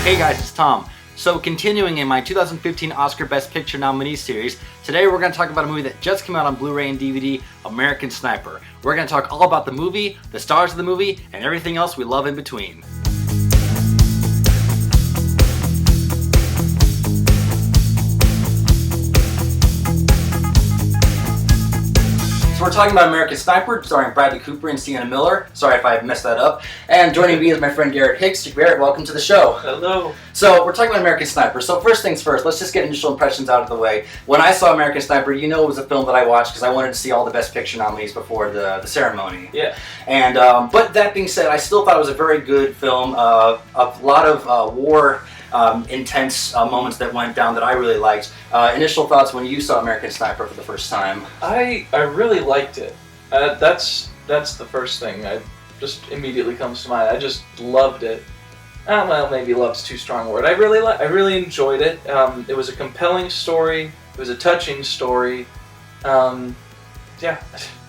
Hey guys, it's Tom. So continuing in my 2015 Oscar Best Picture nominee series, today we're going to talk about a movie that just came out on Blu-ray and DVD, American Sniper. We're going to talk all about the movie, the stars of the movie, and everything else we love in between. So we're talking about American Sniper, starring Bradley Cooper and Sienna Miller. Sorry if I messed that up. And joining me is my friend Garrett Hicks. Garrett, welcome to the show. Hello. So we're talking about American Sniper. So first things first, let's just get initial impressions out of the way. When I saw American Sniper, you know it was a film that I watched because I wanted to see all the Best Picture nominees before the ceremony. Yeah. And but that being said, I still thought it was a very good film. A lot of war. Intense moments that went down that I really liked. Initial thoughts when you saw American Sniper for the first time? I really liked it. That's the first thing that just immediately comes to mind. I just loved it. Well, maybe love's too strong a word. I really enjoyed it. It was a compelling story. It was a touching story. Yeah,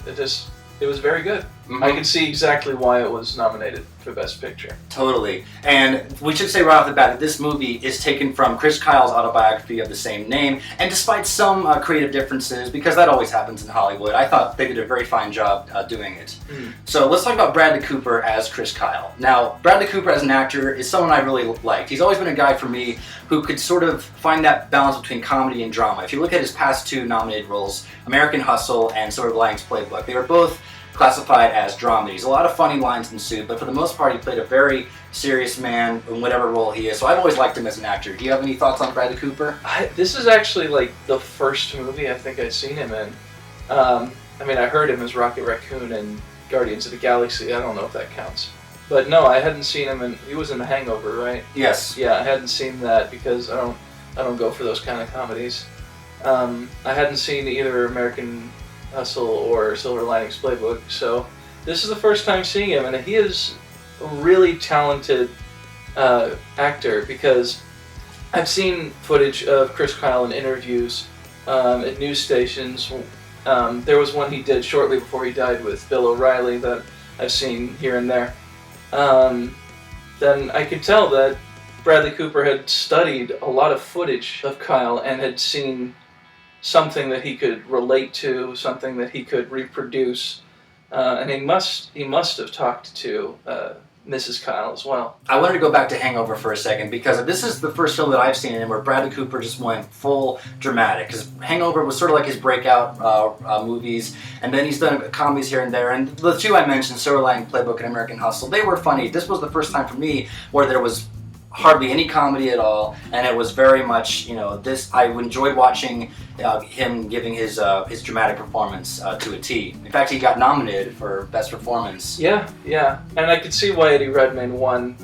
it was very good. Mm-hmm. I can see exactly why it was nominated for Best Picture. Totally. And we should say right off the bat that this movie is taken from Chris Kyle's autobiography of the same name, and despite some creative differences, because that always happens in Hollywood, I thought they did a very fine job doing it. Mm. So let's talk about Bradley Cooper as Chris Kyle. Now, Bradley Cooper as an actor is someone I really liked. He's always been a guy for me who could sort of find that balance between comedy and drama. If you look at his past two nominated roles, American Hustle and Silver Linings Playbook, they were both classified as dramedies. A lot of funny lines ensued, but for the most part he played a very serious man in whatever role he is. So I've always liked him as an actor. Do you have any thoughts on Bradley Cooper? This is actually like the first movie I think I'd seen him in. I mean, I heard him as Rocket Raccoon in Guardians of the Galaxy. I don't know if that counts. But no, I hadn't seen him he was in The Hangover, right? Yes. Yeah, I hadn't seen that because I don't go for those kind of comedies. I hadn't seen either American Hustle or Silver Linings Playbook, so this is the first time seeing him, and he is a really talented actor because I've seen footage of Chris Kyle in interviews at news stations. There was one he did shortly before he died with Bill O'Reilly that I've seen here and there. Then I could tell that Bradley Cooper had studied a lot of footage of Kyle and had seen something that he could relate to, something that he could reproduce, and he must have talked to Mrs. Kyle as well. I wanted to go back to Hangover for a second because this is the first film that I've seen in him where Bradley Cooper just went full dramatic. Because Hangover was sort of like his breakout movies, and then he's done comedies here and there. And the two I mentioned, Silver Linings Playbook and American Hustle, they were funny. This was the first time for me where there was hardly any comedy at all, and it was very much, I enjoyed watching him giving his dramatic performance to a T. In fact, he got nominated for Best Performance. Yeah, and I could see why Eddie Redmayne won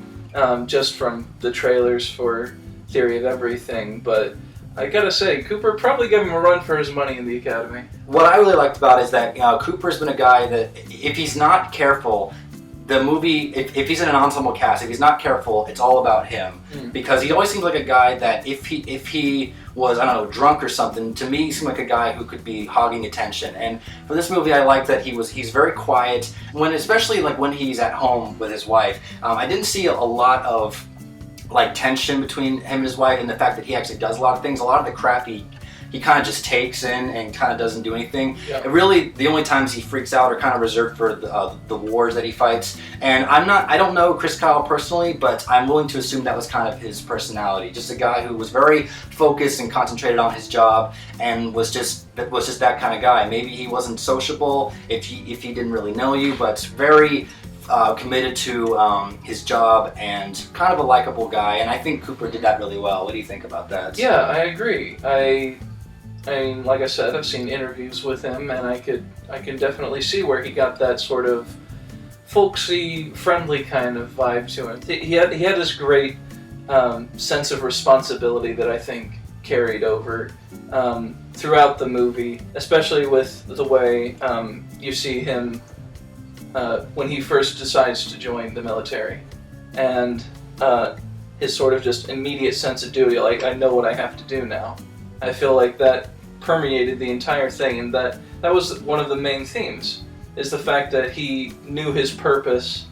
just from the trailers for Theory of Everything, but I gotta say, Cooper probably gave him a run for his money in the Academy. What I really liked about it is that Cooper's been a guy that, if he's not careful, the movie, if he's in an ensemble cast, if he's not careful, it's all about him. Because he always seems like a guy that if he was, I don't know, drunk or something, to me he seemed like a guy who could be hogging attention. And for this movie, I like that he's very quiet, especially like when he's at home with his wife. I didn't see a lot of like tension between him and his wife, and the fact that he actually does a lot of things. A lot of the crap he kind of just takes in and kind of doesn't do anything. Yep. Really, the only times he freaks out are kind of reserved for the wars that he fights. And I don't know Chris Kyle personally, but I'm willing to assume that was kind of his personality. Just a guy who was very focused and concentrated on his job, and was just that kind of guy. Maybe he wasn't sociable if he didn't really know you, but very committed to his job and kind of a likable guy. And I think Cooper did that really well. What do you think about that? Yeah, I agree. I mean, like I said, I've seen interviews with him, and I can definitely see where he got that sort of folksy, friendly kind of vibe to him. He had this great sense of responsibility that I think carried over throughout the movie, especially with the way you see him when he first decides to join the military, and his sort of just immediate sense of duty, like, I know what I have to do now. I feel like that permeated the entire thing, and that was one of the main themes, is the fact that he knew his purpose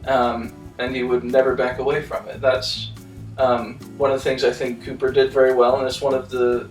and he would never back away from it. That's One of the things I think Cooper did very well, and it's one of the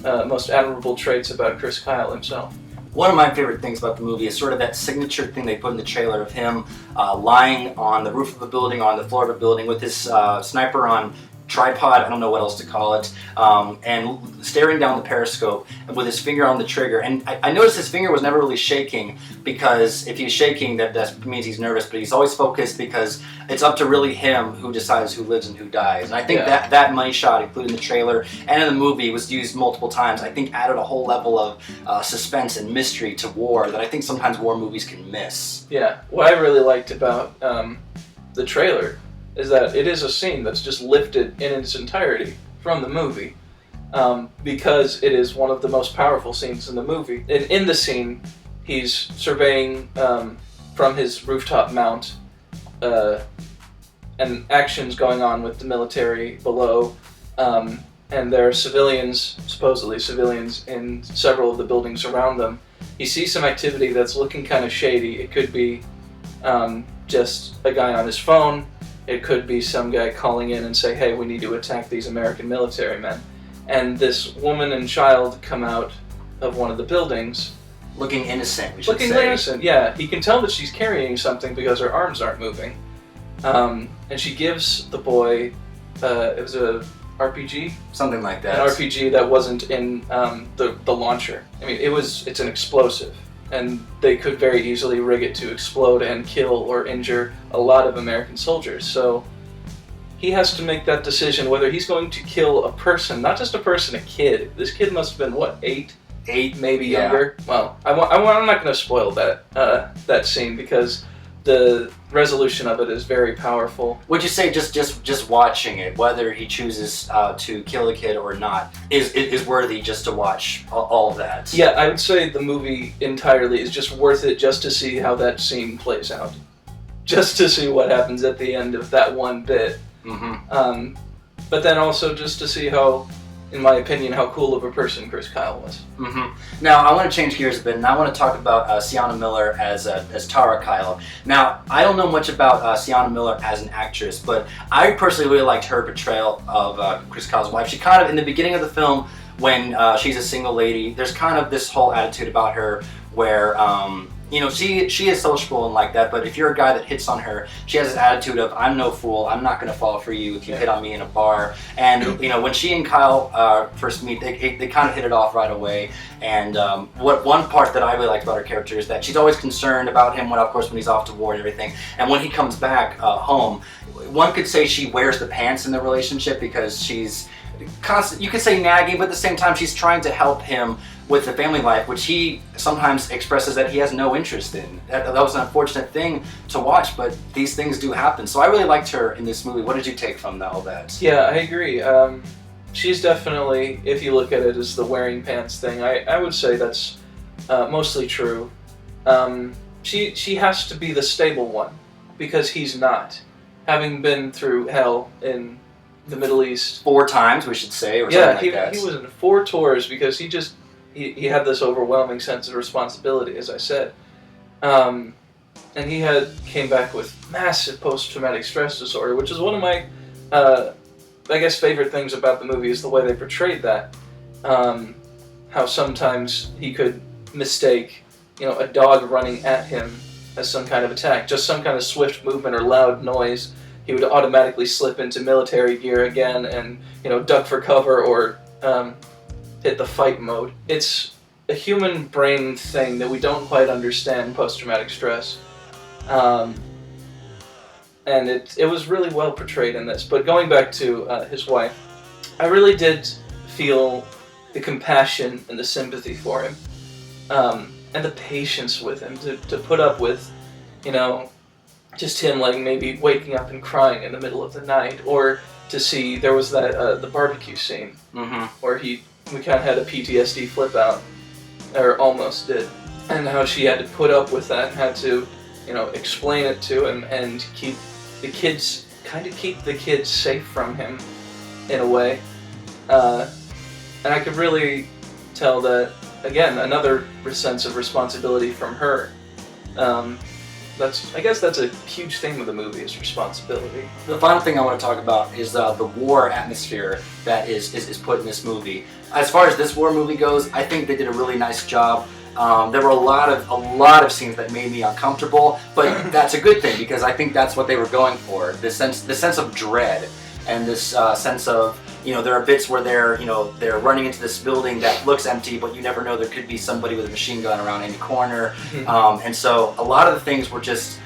most admirable traits about Chris Kyle himself. One of my favorite things about the movie is sort of that signature thing they put in the trailer of him lying on the roof of a building, on the floor of a building with his sniper on tripod, I don't know what else to call it, and staring down the periscope with his finger on the trigger. And I noticed his finger was never really shaking, because if he's shaking, that means he's nervous, but he's always focused because it's up to really him who decides who lives and who dies. And I think that money shot, including the trailer and in the movie, was used multiple times. I think added a whole level of suspense and mystery to war that I think sometimes war movies can miss. Yeah, what I really liked about the trailer is that it is a scene that's just lifted in its entirety from the movie, because it is one of the most powerful scenes in the movie. In the scene, he's surveying from his rooftop mount, and actions going on with the military below, and there are civilians, supposedly civilians, in several of the buildings around them. He sees some activity that's looking kind of shady. It could be just a guy on his phone. It could be some guy calling in and say, hey, we need to attack these American military men. And this woman and child come out of one of the buildings. Looking innocent, we should say. Looking innocent, yeah. He can tell that she's carrying something because her arms aren't moving. And she gives the boy, it was a RPG? Something like that. An RPG that wasn't in the launcher. I mean, it's an explosive. And they could very easily rig it to explode and kill or injure a lot of American soldiers. So he has to make that decision whether he's going to kill a person, not just a person, a kid. This kid must have been, what, 8? 8, maybe younger? Well, I'm not going to spoil that scene, because the resolution of it is very powerful. Would you say just watching it, whether he chooses to kill the kid or not, is worthy just to watch all of that? Yeah, I would say the movie entirely is just worth it just to see how that scene plays out. Just to see what happens at the end of that one bit. Mm-hmm. But then also just to see how, in my opinion, how cool of a person Chris Kyle was. Mm-hmm. Now, I want to change gears a bit, and I want to talk about Sienna Miller as Tara Kyle. Now, I don't know much about Sienna Miller as an actress, but I personally really liked her portrayal of Chris Kyle's wife. She kind of, in the beginning of the film, when she's a single lady, there's kind of this whole attitude about her where, she is sociable and like that, but if you're a guy that hits on her, she has this attitude of, I'm no fool, I'm not going to fall for you if you hit on me in a bar. And, when she and Kyle first meet, they kind of hit it off right away. And one part that I really liked about her character is that she's always concerned about him, when he's off to war and everything. And when he comes back home, one could say she wears the pants in the relationship, because she's constant, you could say nagging, but at the same time she's trying to help him with the family life, which he sometimes expresses that he has no interest in. That was an unfortunate thing to watch, but these things do happen. So I really liked her in this movie. What did you take from all that? Yeah, I agree. She's definitely, if you look at it as the wearing pants thing, I would say that's mostly true. She has to be the stable one, because he's not. Having been through hell in the Middle East 4 times, we should say, or something like that. He was in 4 tours because he had this overwhelming sense of responsibility, as I said. And he came back with massive post-traumatic stress disorder, which is one of my, favorite things about the movie is the way they portrayed that. How sometimes he could mistake, a dog running at him as some kind of attack, just some kind of swift movement or loud noise. He would automatically slip into military gear again and, duck for cover or hit the fight mode. It's a human brain thing that we don't quite understand, post-traumatic stress. And it was really well portrayed in this. But going back to his wife, I really did feel the compassion and the sympathy for him. And the patience with him to put up with, just him like maybe waking up and crying in the middle of the night, or to see there was that the barbecue scene where we kind of had a PTSD flip out, or almost did, and how she had to put up with that and had to explain it to him and keep the kids safe from him in a way, and I could really tell that, again, another sense of responsibility from her. I guess that's a huge theme of the movie is responsibility. The final thing I want to talk about is the war atmosphere that is put in this movie. As far as this war movie goes, I think they did a really nice job. There were a lot of scenes that made me uncomfortable, but that's a good thing because I think that's what they were going for. The sense of dread and this sense of, you know, there are bits where they're running into this building that looks empty, but you never know, there could be somebody with a machine gun around any corner. And so a lot of the things were just,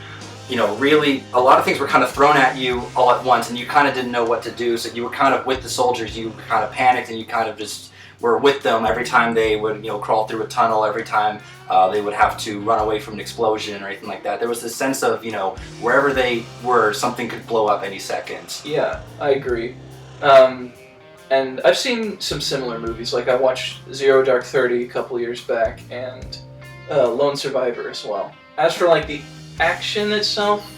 you know, really, a lot of things were kind of thrown at you all at once, and you kind of didn't know what to do. So you were kind of with the soldiers, you kind of panicked, and you kind of just were with them every time they would, you know, crawl through a tunnel, every time they would have to run away from an explosion or anything like that. There was this sense of, you know, wherever they were, something could blow up any second. Yeah, I agree. And I've seen some similar movies. Like I watched Zero Dark 30 a couple years back, and Lone Survivor as well. As for like the action itself,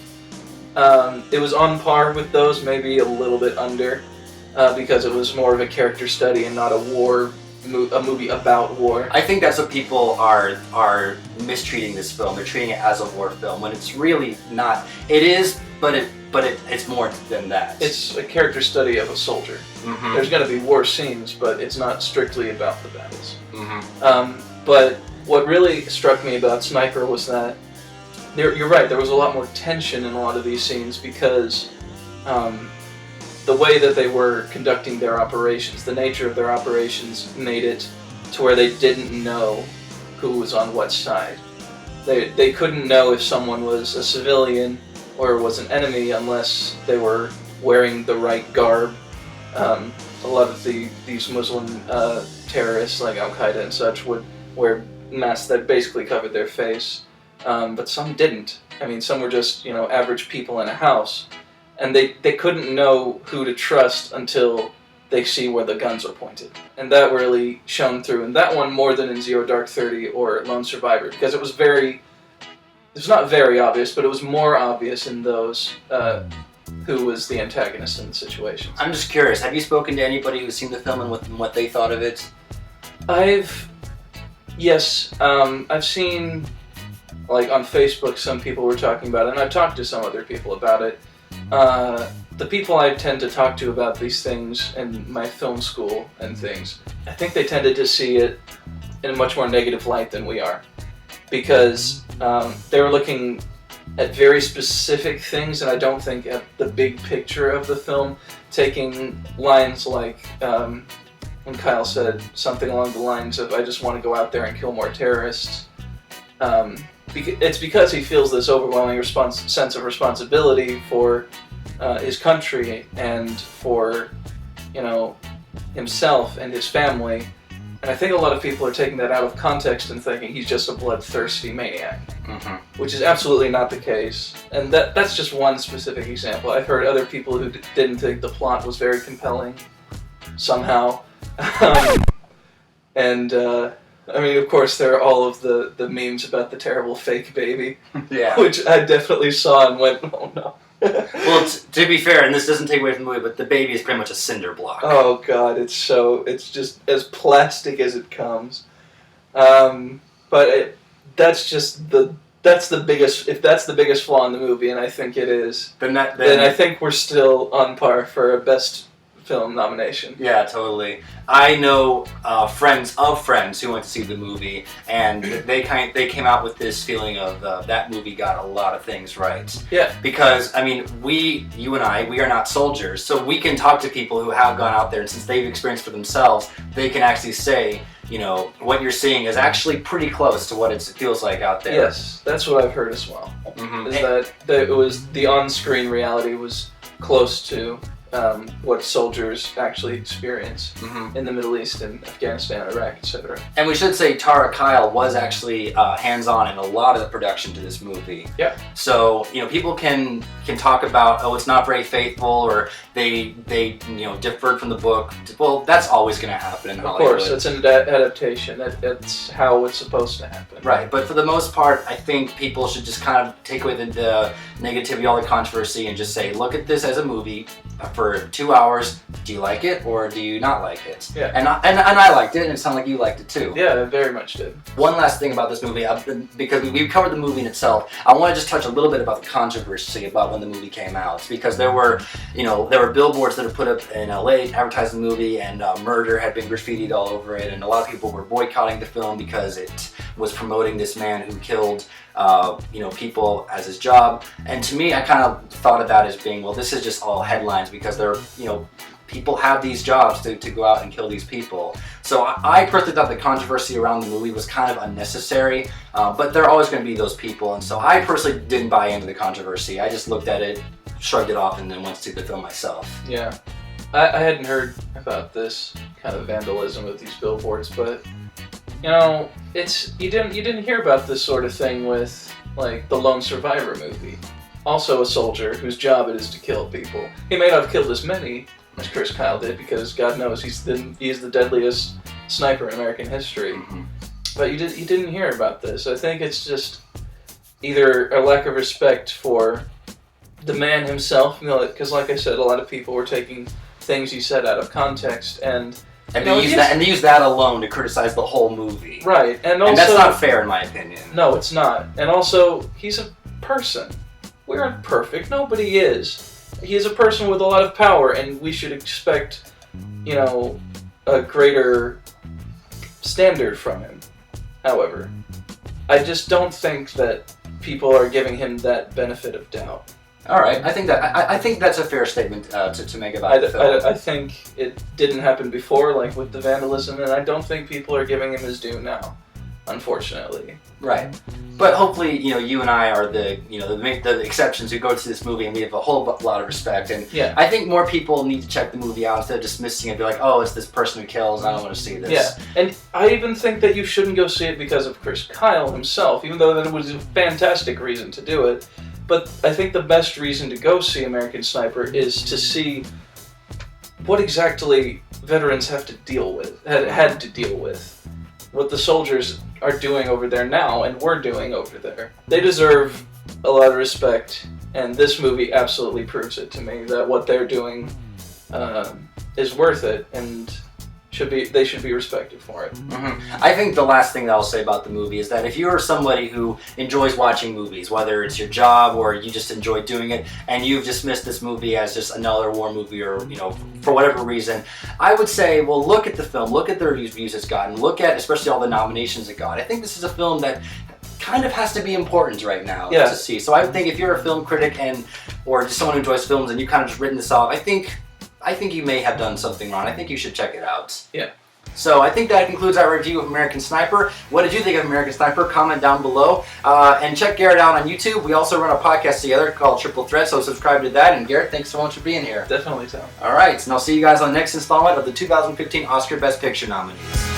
it was on par with those, maybe a little bit under, because it was more of a character study and not a movie about war. I think that's what people are mistreating this film. They're treating it as a war film when it's really not. It is, but it's more than that. It's a character study of a soldier. There's going to be war scenes, but it's not strictly about the battles. But what really struck me about Sniper was that you're right. There was a lot more tension in a lot of these scenes because the way that they were conducting their operations, the nature of their operations, made it to where they didn't know who was on what side. They couldn't know if someone was a civilian or was an enemy unless they were wearing the right garb. A lot of these Muslim terrorists, like Al-Qaeda and such, would wear masks that basically covered their face, but some didn't. I mean, some were just, you know, average people in a house, and they couldn't know who to trust until they see where the guns are pointed. And that really shone through in that one more than in Zero Dark 30 or Lone Survivor, because it was not very obvious, but it was more obvious in those who was the antagonist in the situation. I'm just curious, have you spoken to anybody who's seen the film and what they thought of it? Yes, I've seen, like on Facebook, some people were talking about it, and I've talked to some other people about it. The people I tend to talk to about these things in my film school and things, I think they tended to see it in a much more negative light than we are. Because they were looking at very specific things, and I don't think at the big picture of the film, taking lines like when Kyle said something along the lines of, I just want to go out there and kill more terrorists. It's because he feels this overwhelming sense of responsibility for his country and for, you know, himself and his family. And I think a lot of people are taking that out of context and thinking he's just a bloodthirsty maniac, which is absolutely not the case. And that's just one specific example. I've heard other people who didn't think the plot was very compelling, somehow. And I mean, of course, there are all of the memes about the terrible fake baby, which I definitely saw and went, oh no. Well, to be fair, and this doesn't take away from the movie, but the baby is pretty much a cinder block. Oh god, it's just as plastic as it comes. But that's the biggest. If that's the biggest flaw in the movie, and I think it is, then I think we're still on par for a best film nomination. Yeah, totally. I know friends of friends who went to see the movie, and they came out with this feeling of that movie got a lot of things right. Yeah. Because I mean, you and I, we are not soldiers, so we can talk to people who have gone out there, and since they've experienced for themselves, they can actually say, you know, what you're seeing is actually pretty close to what it feels like out there. Yes, that's what I've heard as well. Is that it was the on-screen reality was close to what soldiers actually experience in the Middle East and Afghanistan, Iraq, etc. And we should say Tara Kyle was actually hands-on in a lot of the production to this movie. Yeah. So, you know, people can talk about, oh, it's not very faithful, or they you know, differed from the book. Well, that's always going to happen in Hollywood. Of course, it's an adaptation. It's how it's supposed to happen. Right, but for the most part, I think people should just kind of take away the negativity, all the controversy, and just say, look at this as a movie, a for 2 hours. Do you like it or do you not like it? Yeah. And I liked it, and it sounded like you liked it too. Yeah, I very much did. One last thing about this movie, because we've covered the movie in itself, I want to just touch a little bit about the controversy about when the movie came out. Because there were billboards that were put up in LA advertising the movie, and murder had been graffitied all over it, and a lot of people were boycotting the film because it was promoting this man who killed people as his job. And to me, I kind of thought of that as being, well, this is just all headlines because people have these jobs to go out and kill these people. So I personally thought the controversy around the movie was kind of unnecessary, but there are always going to be those people, and so I personally didn't buy into the controversy. I just looked at it, shrugged it off, and then went to see the film myself. Yeah. I hadn't heard about this kind of vandalism with these billboards, but you didn't hear about this sort of thing with like the Lone Survivor movie. Also a soldier whose job it is to kill people. He may not have killed as many as Chris Kyle did, because God knows he's the deadliest sniper in American history. Mm-hmm. But you didn't hear about this. I think it's just either a lack of respect for the man himself, because like I said, a lot of people were taking things he said out of context, and they use that alone to criticize the whole movie. Right, and also that's not fair in my opinion. No, it's not. And also, he's a person. We aren't perfect. Nobody is. He is a person with a lot of power, and we should expect, a greater standard from him. However, I just don't think that people are giving him that benefit of doubt. All right, I think that's a fair statement to make about the film. I think it didn't happen before, like with the vandalism, and I don't think people are giving him his due now, unfortunately. Right, but hopefully, you and I are the exceptions who go to this movie, and we have a whole lot of respect. And yeah. I think more people need to check the movie out instead of dismissing it and be like, oh, it's this person who kills, I don't want to see this. Yeah, and I even think that you shouldn't go see it because of Chris Kyle himself, even though that was a fantastic reason to do it. But I think the best reason to go see American Sniper is to see what exactly veterans have to deal with, had to deal with, what the soldiers are doing over there now and we're doing over there. They deserve a lot of respect, and this movie absolutely proves it to me that what they're doing is worth it, and they should be respected for it. Mm-hmm. I think the last thing that I'll say about the movie is that if you're somebody who enjoys watching movies, whether it's your job or you just enjoy doing it, and you've dismissed this movie as just another war movie or, for whatever reason, I would say, well, look at the film, look at the reviews it's gotten, look at especially all the nominations it got. I think this is a film that kind of has to be important right now to see. So I think if you're a film critic or just someone who enjoys films and you kind of just written this off, I think you may have done something wrong. I think you should check it out. Yeah. So I think that concludes our review of American Sniper. What did you think of American Sniper? Comment down below. And check Garrett out on YouTube. We also run a podcast together called Triple Threat, so subscribe to that. And Garrett, thanks so much for being here. Definitely, Tom. All right, and I'll see you guys on the next installment of the 2015 Oscar Best Picture nominees.